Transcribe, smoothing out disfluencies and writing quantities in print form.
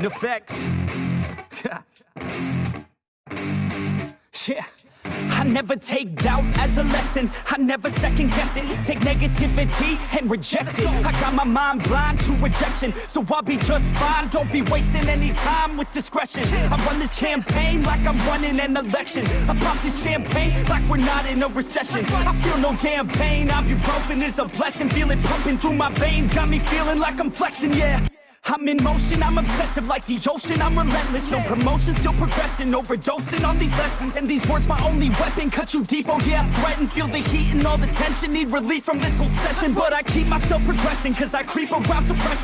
effects. Yeah. I never take doubt as a lesson. I never second guess it. Take negativity and reject it. I got my mind blind to rejection, so I'll be just fine. Don't be wasting any time with discretion. I run this campaign like I'm running an election. I pop this champagne like we're not in a recession. I feel no damn pain. Ibuprofen is a blessing. Feel it pumping through my veins. Got me feeling like I'm flexing, yeah. I'm in motion, I'm obsessive like the ocean, I'm relentless. No promotion, still progressing, overdosing on these lessons. And these words my only weapon, cut you deep, oh yeah, I threaten. Feel the heat and all the tension, need relief from this whole session. But I keep myself progressing, cause I creep around suppressing.